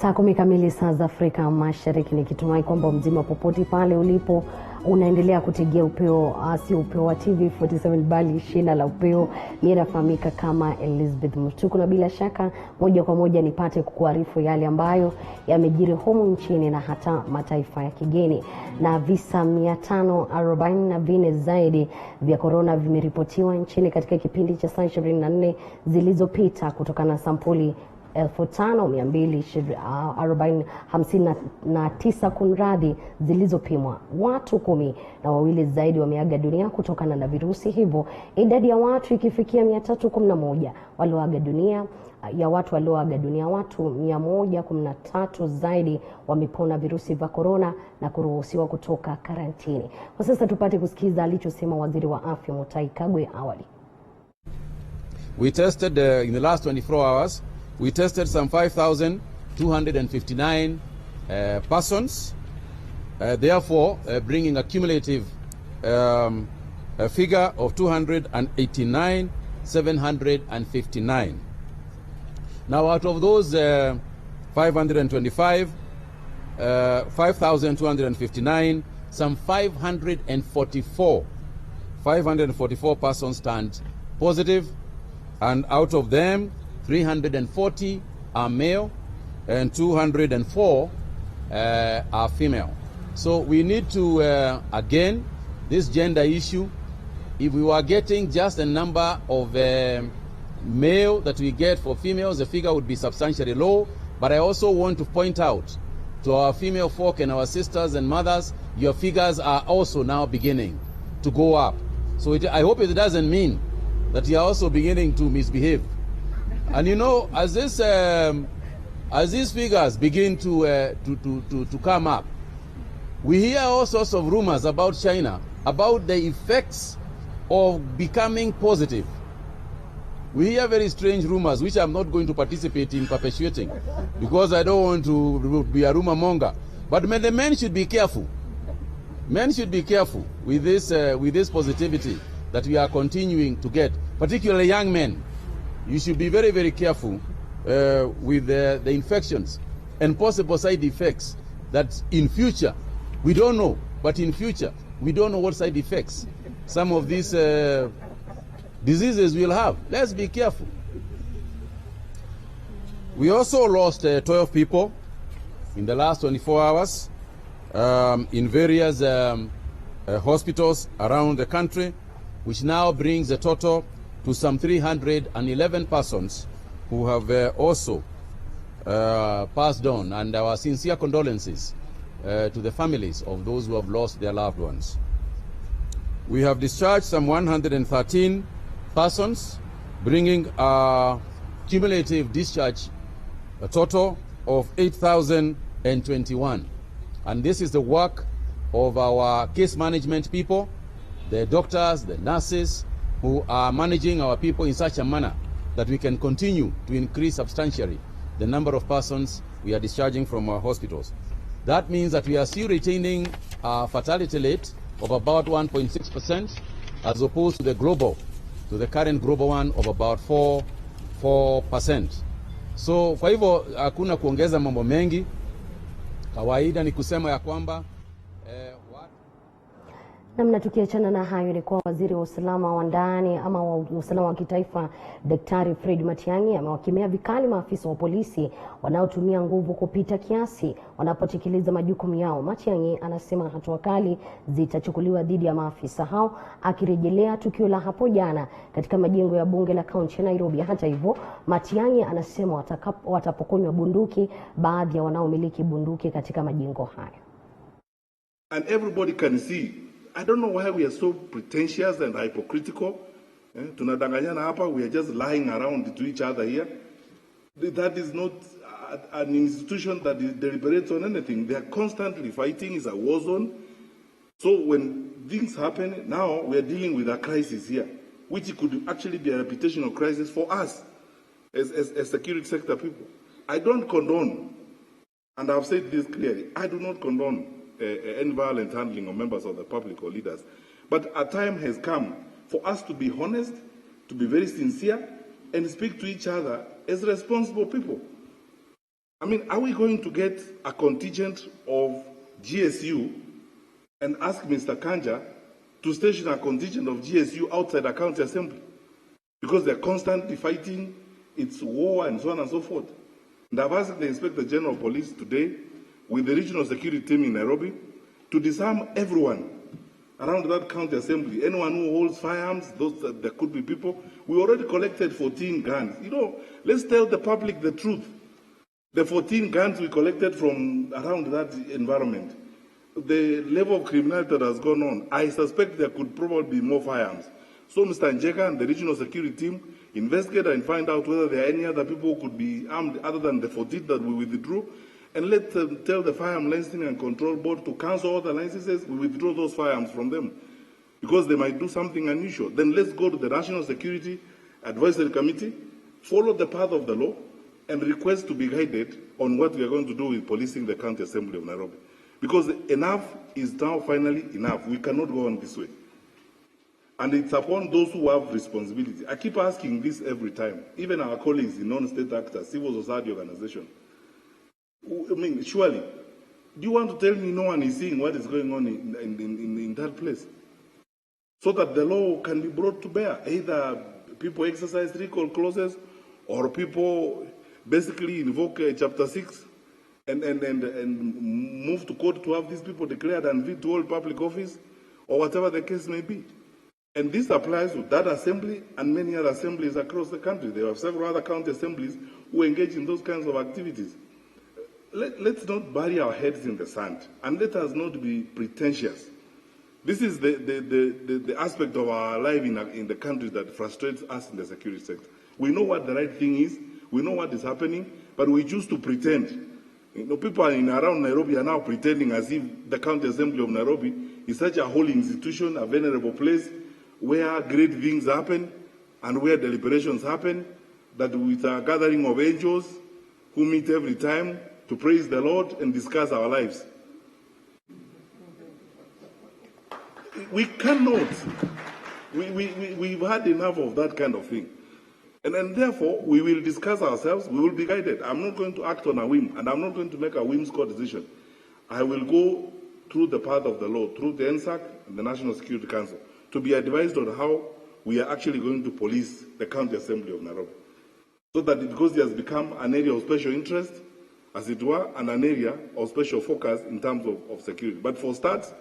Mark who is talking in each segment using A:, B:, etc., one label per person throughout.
A: Saa 10 kamili saa za Afrika Mashariki, nikitumai kwamba mzima popote pale ulipo unaendelea kutegea upeo, sio upeo wa TV47 bali Shina La Upeo. Mimi nafahamika kama Elizabeth Mutuku, na bila shaka moja kwa moja nipate kukuarifu yale ambayo yamejiri humu nchini na hata mataifa ya kigeni. Na visa 544 zaidi vya corona vimeripotiwa nchini katika kipindi cha saa 24 zilizopita kutokana na sampuli 5259 kunradhi zilizopimwa. Watu 12 zaidi wameaga dunia kutokana na virusi hivyo, idadi ya watu ikifikia 311 walioaga dunia. Watu 113 zaidi wamepona virusi vya corona na kuruhusiwa kutoka karantini. Kwa sasa tupate kusikiza alichosema waziri wa afya Mutahi Kagwe awali.
B: We tested in the last 24 hours. We tested some 5,259 persons, therefore bringing a cumulative figure of 289,759. Now, out of those 5,259, some 544 persons turned positive, and out of them 340 are male and 204 are female. So we need to, again, this gender issue, if we were getting just a number of male that we get for females, the figure would be substantially low. But I also want to point out to our female folk and our sisters and mothers, your figures are also now beginning to go up. So I hope it doesn't mean that you are also beginning to misbehave. And you know, as these figures begin to come up, we hear all sorts of rumors about China, about the effects of becoming positive. We hear very strange rumors, which I'm not going to participate in perpetuating, because I don't want to be a rumor monger. But the men should be careful. Men should be careful with this positivity that we are continuing to get, particularly young men. You should be very, very careful with the infections and possible side effects that in future, we don't know, but in future, we don't know what side effects some of these diseases will have. Let's be careful. We also lost 12 people in the last 24 hours in various hospitals around the country, which now brings the total to some 311 persons who have also passed on, and our sincere condolences to the families of those who have lost their loved ones. We have discharged some 113 persons, bringing our cumulative discharge a total of 8,021. And this is the work of our case management people, the doctors, the nurses, who are managing our people in such a manner that we can continue to increase substantially the number of persons we are discharging from our hospitals. That means that we are still retaining a fatality rate of about 1.6% as opposed to the current global one of about 4%. So kwa hivyo hakuna kuongeza mambo mengi. Kawaida ni kusema ya kwamba
A: namna tukiachana na hayo ni kwa waziri wa usalama wa ndani ama wa usalama wa kitaifa Daktari Fred Matiang'i amewakemea vikali maafisa wa polisi wanaotumia nguvu kupita kiasi wanapotekeleza majukumu yao. Matiang'i anasema hatua kali zitachukuliwa dhidi ya maafisa hao, akirejelea tukio la hapo jana katika majengo ya bunge la kaunti ya Nairobi. Hata hivyo, Matiang'i anasema watapokonywa bunduki baadhi ya wanaomiliki bunduki katika majengo hayo.
C: And everybody can see. I don't know why we are so pretentious and hypocritical. Tunadanganyana hapa, we are just lying around to each other here. That is not an institution that deliberates on anything. They are constantly fighting. It's a war zone. So when things happen, now we are dealing with a crisis here, which could actually be a reputational crisis for us as security sector people. I don't condone, and I've said this clearly, I do not condone any violent handling of members of the public or leaders. But a time has come for us to be honest, to be very sincere, and speak to each other as responsible people. I mean, are we going to get a contingent of GSU and ask Mr. Kanja to station a contingent of GSU outside a county assembly? Because they're constantly fighting, it's war and so on and so forth. And I've asked the Inspector General of Police today, with the regional security team in Nairobi, to disarm everyone around that county assembly. Anyone who holds firearms, those there could be people. We already collected 14 guns. You know, let's tell the public the truth. The 14 guns we collected from around that environment, the level of criminality that has gone on, I suspect there could probably be more firearms. So Mr. Njeka and the regional security team investigate and find out whether there are any other people who could be armed other than the 14 that we withdrew, and let them tell the Firearm Licensing and Control Board to cancel all the licenses. We withdraw those firearms from them because they might do something unusual. Then let's go to the National Security Advisory Committee, follow the path of the law, and request to be guided on what we are going to do with policing the County Assembly of Nairobi. Because enough is now finally enough. We cannot go on this way. And it's upon those who have responsibility. I keep asking this every time, even our colleagues in non-state actors, civil society organizations. I mean, surely, do you want to tell me no one is seeing what is going on in that place? So that the law can be brought to bear. Either people exercise recall clauses or people basically invoke Chapter 6 and move to court to have these people declared unfit to hold public office, or whatever the case may be. And this applies to that assembly and many other assemblies across the country. There are several other county assemblies who engage in those kinds of activities. Let's not bury our heads in the sand, and let us not be pretentious. This is the aspect of our life in the country that frustrates us in the security sector. We know what the right thing is, we know what is happening, but we choose to pretend. You know, people around Nairobi are now pretending as if the County Assembly of Nairobi is such a holy institution, a venerable place, where great things happen and where deliberations happen, that with a gathering of angels who meet every time to praise the Lord and discuss our lives. We cannot. We've had enough of that kind of thing. And therefore, we will discuss ourselves, we will be guided. I'm not going to act on a whim, and I'm not going to make a whimsical decision. I will go through the path of the law, through the NSAC and the National Security Council, to be advised on how we are actually going to police the County Assembly of Nairobi. So that because it has become an area of special interest, as it were, and an area of special focus in terms of security. But for starts,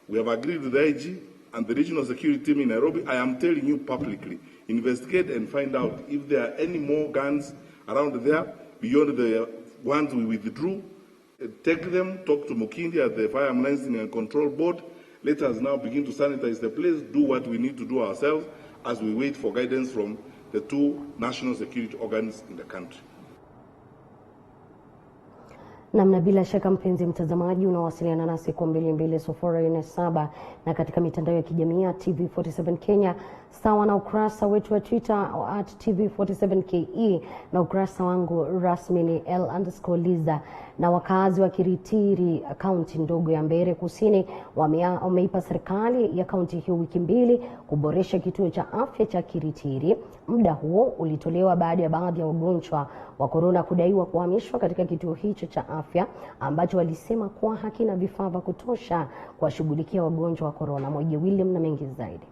C: we have agreed with the IG and the regional security team in Nairobi. I am telling you publicly, investigate and find out if there are any more guns around there beyond the ones we withdrew. Take them, talk to Mukindi at the Firearm Licensing and Control Board. Let us now begin to sanitize the place, do what we need to do ourselves as we wait for guidance from the two national security organs in the country.
A: Namna bila shaka mpenzi mtazamaji unawasiliana nasi kwa 2247 na katika mitandao ya kijamii ya TV47 Kenya, sawa na ukurasa wetu wa Twitter @TV47KE na ukurasa wangu rasmi ni L_Liza. Na wakazi wa Kiritiri, kaunti ndogo ya Mbeere Kusini, wameipa serikali ya kaunti hiyo wiki 2 kuboresha kituo cha afya cha Kiritiri. Muda huo ulitolewa baada ya baadhi ya wagonjwa wa corona kudaiwa kuhamishwa katika kituo hicho cha afya ambacho walisema kuwa hakina vifaa vya kutosha kuwashughulikia wagonjwa wa corona. Mmoja William na mengi zaidi.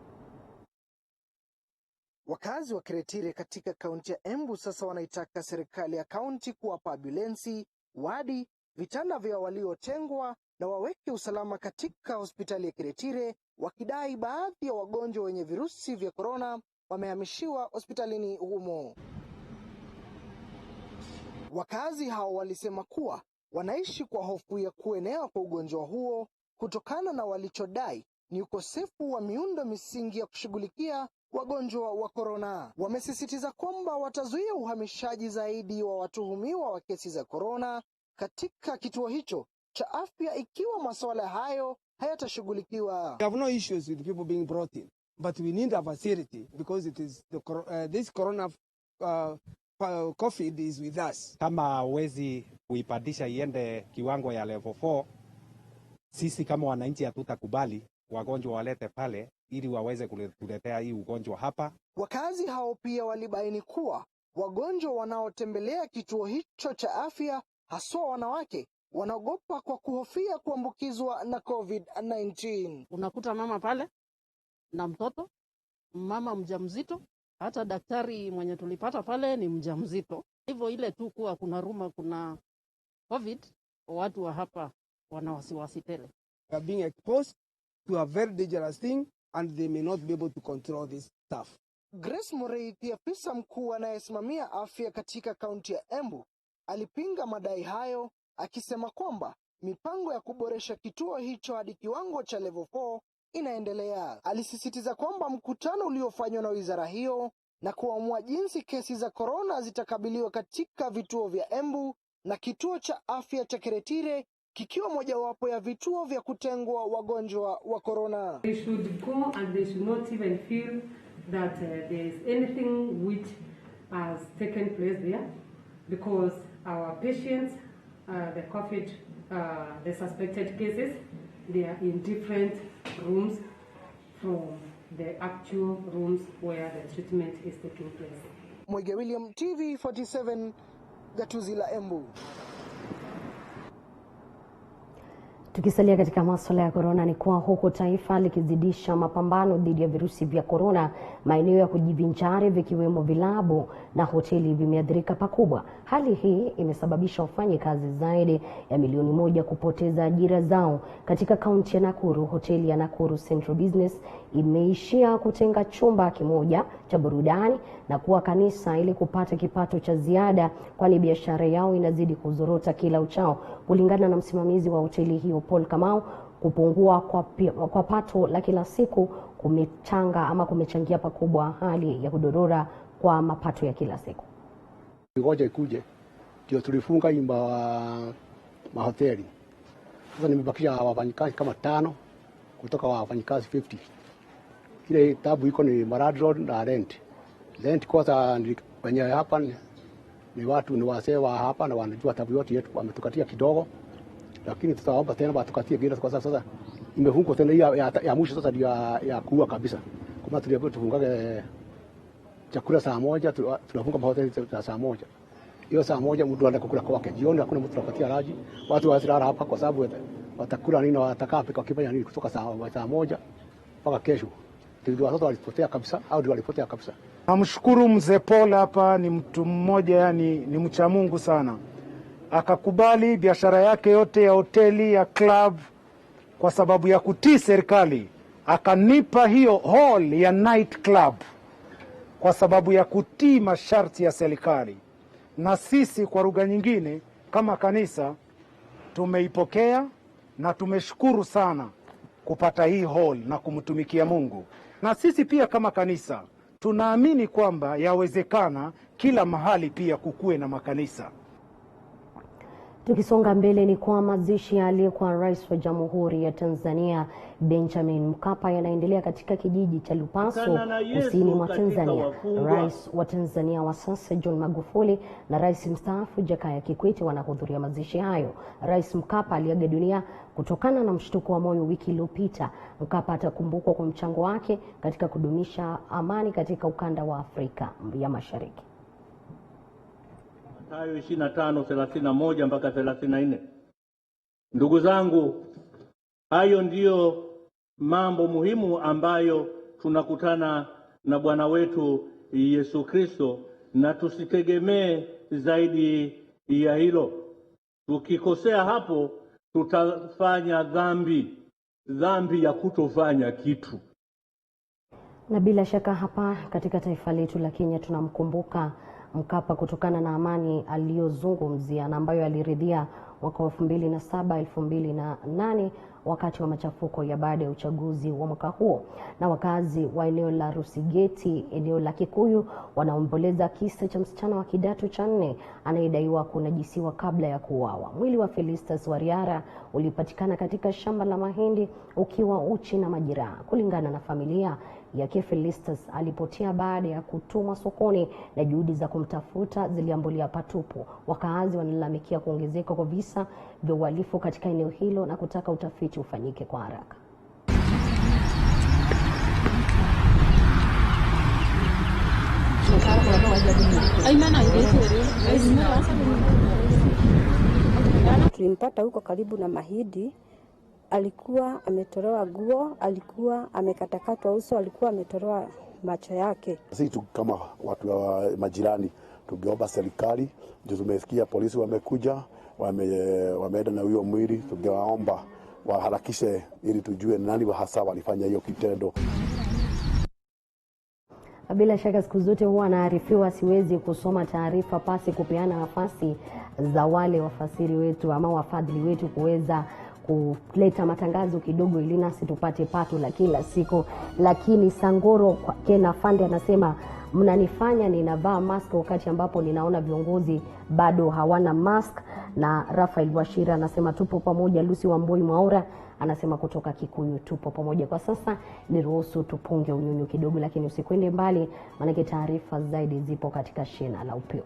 D: Wakazi wa Kiritiri katika kaunti ya Embu sasa wanaitaka serikali ya kaunti kuwapa ambulensi, wadi, vitanda vya waliotengwa na waweke usalama katika hospitali ya Kiritiri, wakidai baadhi ya wagonjwa wenye virusi vya corona wamehamishiwa hospitalini humo. Wakazi hao walisema kuwa wanaishi kwa hofu ya kuenea kwa ugonjwa huo kutokana na walichodai ni ukosefu wa miundo misingi ya kushughulikia wagonjwa wa corona. Wamesisitiza kwamba watazuia uhamishaji zaidi wa watuhumiwa wa kesi za corona katika kituo hicho cha afya ikiwa masuala hayo hayatashughulikiwa.
E: We have no issues with people being brought in, but we need a facility because it is this corona COVID is with us.
F: Kama wezi kuipandisha iende kiwango ya level 4, sisi kama wananchi hatutakubali wagonjwa walete pale ili waweze kuletea hii ugonjwa hapa.
D: Wakazi hao pia walibaini kuwa wagonjwa wanaotembelea kituo hicho cha afya haswa wanawake wanaogopa kwa kuhofia kuambukizwa na COVID-19.
G: Unakuta mama pale na mtoto, mama mjamzito, hata daktari mwenye tulipata pale ni mjamzito. Hivyo ile tu kuwa kuna ruma kuna COVID, watu wa hapa wana wasiwasi tele.
E: They are being exposed to a very dangerous thing and they may not be able to control this stuff.
D: Grace Mureithi, afisa mkuu anayesimamia afya katika kaunti ya Embu, alipinga madai hayo akisema kwamba mipango ya kuboresha kituo hicho hadi kiwango cha level 4 inaendelea. Alisisitiza kwamba mkutano uliofanywa na wizara hiyo na kuamua jinsi kesi za corona zitakabiliwa katika vituo vya Embu na kituo cha afya cha Keretire kikiwa mojawapo ya vituo vya kutengwa wagonjwa wa corona.
H: They should go and they should not even feel that there is anything which has taken place there, because our patients, the COVID, the suspected cases, they are in different rooms from the actual rooms where the treatment is taking place.
D: Mwege William, TV47, Gatuzi la Embu.
A: Tukisalia katika masuala ya corona, ni kuwa huko taifa likizidisha mapambano dhidi ya virusi vya corona, maeneo ya kujivinjari vikiwemo vilabu na hoteli vimeathirika pakubwa. Hali hii imesababisha wafanyakazi zaidi ya milioni 1 kupoteza ajira zao. Katika kaunti ya Nakuru, hoteli ya Nakuru Central Business imeishia kutenga chumba kimoja cha burudani na kuwa kanisa ili kupata kipato cha ziada, kwani biashara yao inazidi kuzorota kila uchao. Kulingana na msimamizi wa hoteli hiyo Paul Kamau, kupungua kwa pato la kila siku kumechangia pakubwa hali ya kudorora kwa mapato ya kila siku.
I: Ngoja ikuje ndio tulifunga mahoteli. Sasa nimebakisha wafanyikazi kama 5 kutoka wafanyikazi 50. Kile tabu iko ni maradron na rent. Rent kwanza wenyewe hapa ni watu ni wazee wa hapa na wanajua tabu yote yetu, wametukatia kidogo, lakini tutaomba tena watukatie bila, kwa sasa imefungwa tena ya mwisho sasa ndio ya kuua kabisa. Kama tuliambiwa tufungage chakula saa 1, tunafunga mahoteli saa 1. Hiyo saa 1 mtu anaenda kukula kwake. Jioni hakuna mtu anapatia raji. Watu wasilala hapa kwa sababu watakula nini, watakaa pika kifanya nini kutoka saa 1 mpaka kesho. Ndio watoto walipotea kabisa au ndio walipotea kabisa.
J: Namshukuru mzee Paul, hapa ni mtu mmoja, yani ni mcha Mungu sana. Akakubali biashara yake yote ya hoteli ya club kwa sababu ya kutii serikali. Akanipa hiyo hall ya night club kwa sababu ya kutii masharti ya serikali. Na sisi kwa lugha nyingine kama kanisa tumeipokea na tumeshukuru sana kupata hii hall na kumtumikia Mungu. Na sisi pia kama kanisa tunaamini kwamba yawezekana kila mahali pia kukue na makanisa.
A: Tukisonga mbele, ni kwa mazishi ya aliyekuwa rais wa Jamhuri ya Tanzania Benjamin Mkapa yanaendelea katika kijiji cha Lupaso kusini mwa Tanzania. Rais wa Tanzania wa sasa John Magufuli na rais mstaafu Jakaya Kikwete wanahudhuria mazishi hayo. Rais Mkapa aliaga dunia kutokana na mshtuko wa moyo wiki iliyopita. Mkapa atakumbukwa kwa mchango wake katika kudumisha amani katika ukanda wa Afrika ya Mashariki.
K: Hayo 25:31 mpaka 34. Ndugu zangu, hayo ndiyo mambo muhimu ambayo tunakutana na Bwana wetu Yesu Kristo, na tusitegemee zaidi ya hilo. Tukikosea hapo tutafanya dhambi ya kutofanya kitu.
A: Na bila shaka hapa katika taifa letu la Kenya tunamkumbuka Mkapa kutokana na amani aliyozungumzia na ambayo aliridhia mwaka 2007 2008 wakati wa machafuko ya baada ya uchaguzi wa mwaka huo. Na wakazi wa eneo la Rusigeti, eneo la Kikuyu, wanaomboleza kisa cha msichana wa kidato cha 4 anayedaiwa kunajisiwa kabla ya kuuawa. Mwili wa Felistus Wariara ulipatikana katika shamba la mahindi ukiwa uchi na majeraha. Kulingana na familia yake, Felistus alipotea baada ya kutumwa sokoni na juhudi za kumtafuta ziliambulia patupu. Wakaazi wanalalamikia kuongezeka kwa visa vya uhalifu katika eneo hilo na kutaka utafiti ufanyike kwa haraka.
L: Ay, mana, Tulimpata huko karibu na Mahidi, alikuwa ametolewa nguo, alikuwa amekatakatwa uso, alikuwa ametolewa macho yake.
M: Sisi kama watu wa majirani tungeomba serikali, ndio tumesikia polisi wamekuja, wameenda na huyo mwili, tungewaomba waharakishe ili tujue nani hasa walifanya hiyo kitendo.
A: Bila shaka siku zote huwa anaarifiwa, siwezi kusoma taarifa pasi kupeana nafasi za wale wafasiri wetu ama wafadhili wetu kuweza kuleta matangazo kidogo ili nasi tupate pato la kila siku. Lakini Sangoro Kena Fande anasema mnanifanya ninavaa mask wakati ambapo ninaona viongozi bado hawana mask. Na Rafael Washira anasema tupo pamoja. Lucy Wamboi Mwaura anasema kutoka Kikuyu tupo pamoja. Kwa sasa niruhusu tupunge unyunyu kidogo, lakini usikwende mbali maana taarifa zaidi zipo katika Shina La Upeo.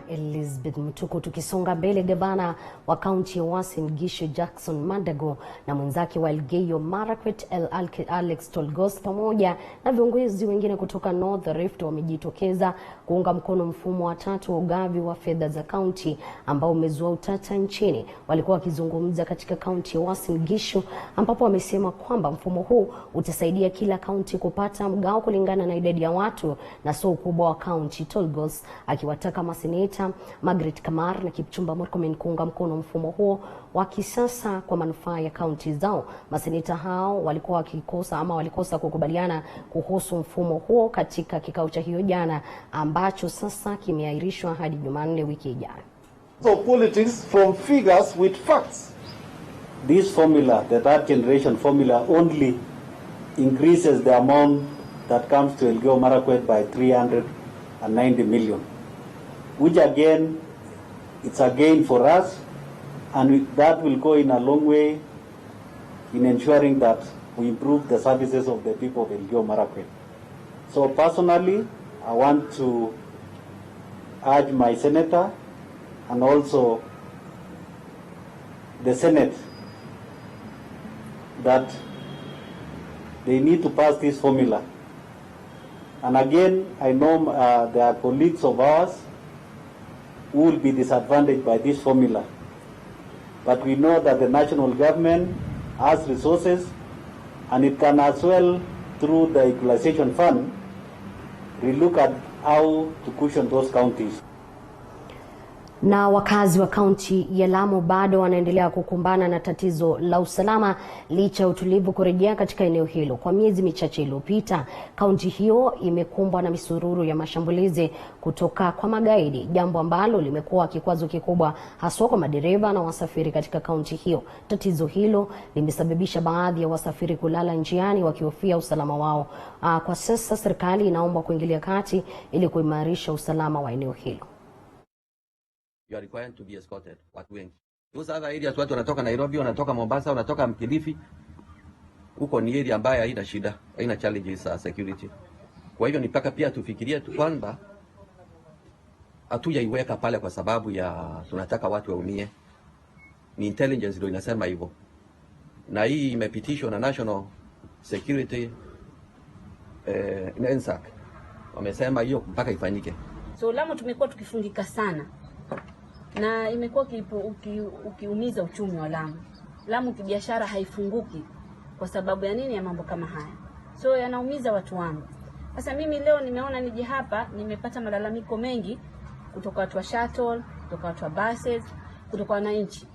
A: Elizabeth Mutuku. Tukisonga mbele, gavana wa kaunti ya Uasin Gishu Jackson Mandago na mwenzake wa Elgeyo Marakwet Alex Tolgos pamoja na viongozi wengine kutoka North Rift wamejitokeza kuunga mkono mfumo wa tatu wa ugavi wa fedha za kaunti ambao umezua utata nchini. Walikuwa wakizungumza katika kaunti ya Uasin Gishu ambapo wamesema kwamba mfumo huu utasaidia kila kaunti kupata mgao kulingana na idadi ya watu na sio ukubwa wa kaunti. Tolgos akiwataka maseneta Margaret Kamar na Kipchumba Murkomen kuunga mkono mfumo huo wa kisasa kwa manufaa ya kaunti zao. Maseneta hao walikosa kukubaliana kuhusu mfumo huo katika kikao cha hiyo jana ambacho sasa kimeahirishwa hadi Jumanne wiki ijayo.
N: So politics from figures with facts. This formula, the third generation formula, only increases the amount that comes to Elgeyo Marakwet by 390 million. Which again, it's a gain for us, and that will go in a long way in ensuring that we improve the services of the people of Elgeyo Marakwet. So personally, I want to urge my senator and also the Senate that they need to pass this formula And again, I know there are colleagues of ours who will be disadvantaged by this formula. But we know that the national government has resources, and it can as well, through the equalization fund, relook at how to cushion those counties.
A: Na wakazi wa kaunti ya Lamu bado wanaendelea kukumbana na tatizo la usalama licha utulivu kurejea katika eneo hilo. Kwa miezi michache iliyopita, kaunti hiyo imekumbwa na misururu ya mashambulizi kutoka kwa magaidi, jambo ambalo limekuwa kikwazo kikubwa haswa kwa madereva na wasafiri katika kaunti hiyo. Tatizo hilo limesababisha baadhi ya wasafiri kulala njiani wakihofia usalama wao. Kwa sasa serikali inaomba kuingilia kati ili kuimarisha usalama wa eneo hilo.
O: You are required to be escorted, watu wengi. Those other areas watu wanatoka Nairobi, wanatoka Mombasa, wanatoka Mkilifi. Huko ni area ambayo haina shida, haina challenges za security. Kwa hivyo ni mpaka pia tufikirie kwamba hatujaiweka pale kwa sababu ya tunataka watu waumie. Ni intelligence ndio inasema hivyo. Na hii imepitishwa na National Security NSAC. Wamesema hiyo mpaka ifanyike.
P: So Lamu tumekuwa tukifungika sana. Na imekuwa ukiumiza uchumi wa Lamu. Lamu kibiashara haifunguki kwa sababu ya nini? Ya mambo kama haya. So yanaumiza watu wangu. Sasa mimi leo nimeona nije hapa, nimepata malalamiko mengi kutoka watu wa shuttle, kutoka watu wa buses, kutoka wananchi.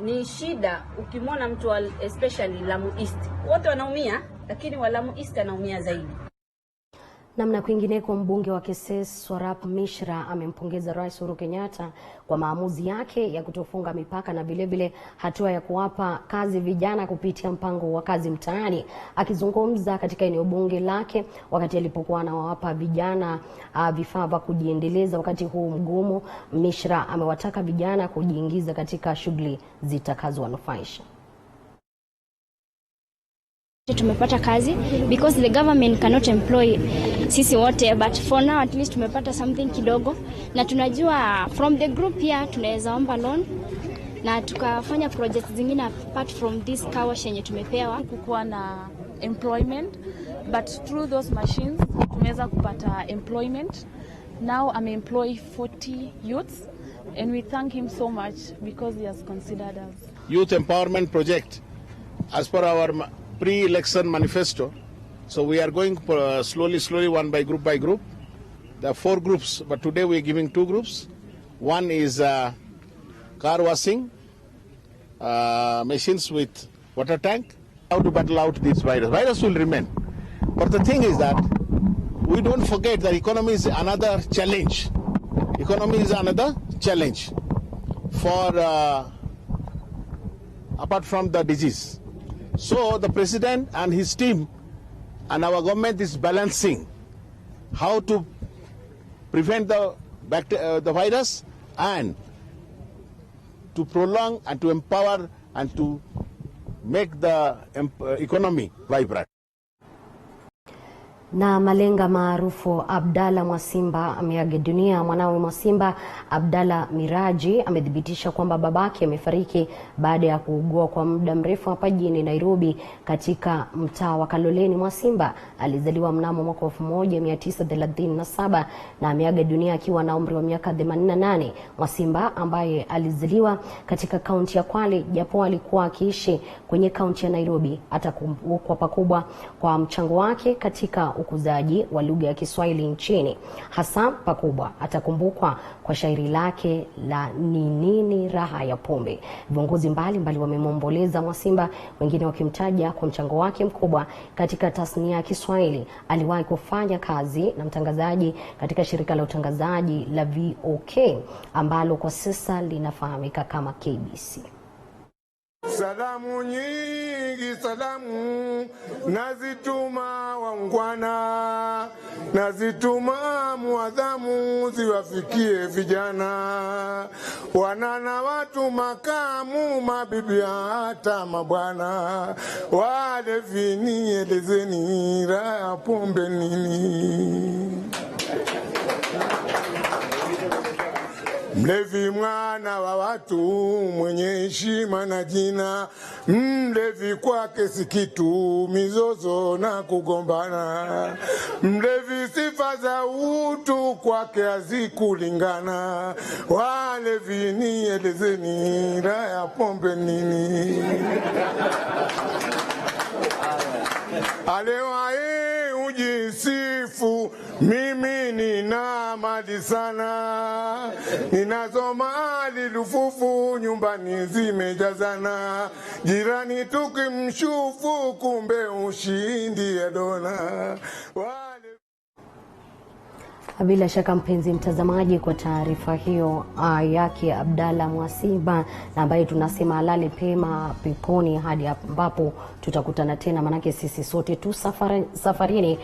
P: Ni shida ukimwona mtu especially Lamu East. Wote wanaumia, lakini wa Lamu East anaumia zaidi.
A: Namna kwingineko, mbunge wa Keses Swarap Mishra amempongeza Rais Uhuru Kenyatta kwa maamuzi yake ya kutofunga mipaka na vile hatua ya kuwapa kazi vijana kupitia mpango wa kazi mtaani. Akizungumza katika eneo bunge lake wakati alipokuwa anawapa vijana vifaa vya kujiendeleza wakati huu mgumu, Mishra amewataka vijana kujiingiza katika shughuli zitakazowanufaisha.
Q: Tumepata kazi because the government cannot employ sisi wote, but for now at least tumepata something kidogo, na tunajua from the group here tunaweza omba loan na tukafanya projects zingine apart from this kawash yenye tumepewa.
R: Kukuwa na employment, but through those machines tumeweza kupata employment. Now I'm employ 40 youths and we thank him so much because he has considered us.
S: Youth empowerment project as per our pre-election manifesto. So we are going slowly, one by group. There are 4 groups, but today we are giving 2 groups. One is car washing, machines with water tank. How to battle out this virus. Virus will remain. But the thing is that we don't forget that economy is another challenge. Economy is another challenge for apart from the disease. So the president and his team and our government is balancing how to prevent the virus and to prolong and to empower and to make the economy vibrant.
A: Na malenga maarufu Abdalla Mwasimba ameaga dunia. Mwanawe Mwasimba, Abdalla Miraji, amedhibitisha kwamba babake amefariki baada ya kuugua kwa muda mrefu hapa jijini Nairobi katika mtaa wa Kaloleni. Mwasimba alizaliwa mnamo mwaka 1937 na ameaga dunia akiwa na umri wa miaka 88. Mwasimba ambaye alizaliwa katika kaunti ya Kwale japo alikuwa akiishi kwenye kaunti ya Nairobi atakumbukwa pakubwa kwa mchango wake katika ukuzaji wa lugha ya Kiswahili nchini. Hasa pakubwa atakumbukwa kwa shairi lake la Ni Nini Raha ya Pombe. Viongozi mbalimbali wamemwomboleza Mwasimba, wengine wakimtaja kwa mchango wake mkubwa katika tasnia ya Kiswahili. Aliwahi kufanya kazi na mtangazaji katika shirika la utangazaji la VOK ambalo kwa sasa linafahamika kama KBC.
T: Salamu nyingi, salamu nazituma wangwana, nazituma muadhamu ziwafikie vijana, wanana watu makamu, mabibi hata mabwana, wale vini elezeni raha pombe nini. Mlevi mwana wa watu, mwenye heshima na jina. Mlevi kwake si kitu, mizozo na kugombana. Mlevi sifa za utu kwake hazikulingana. Walevi nielezeni, raha ya pombe nini? Alewaye ujisifu, mimi nina mali sana. Ninazo mali lufufu, nyumbani zimejazana. Jirani tukimshufu, kumbe ushindi adona.
A: Bila shaka mpenzi mtazamaji, kwa taarifa hiyo yake Abdalla Mwasiba, na ambaye tunasema alale pema peponi hadi ambapo tutakutana tena, manake sisi sote tu safarini.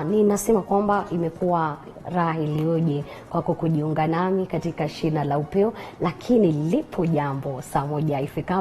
A: Ninasema kwamba imekuwa raha iliyoje kwako kujiunga nami katika Shina la Upeo, lakini lipo jambo saa moja ifikapo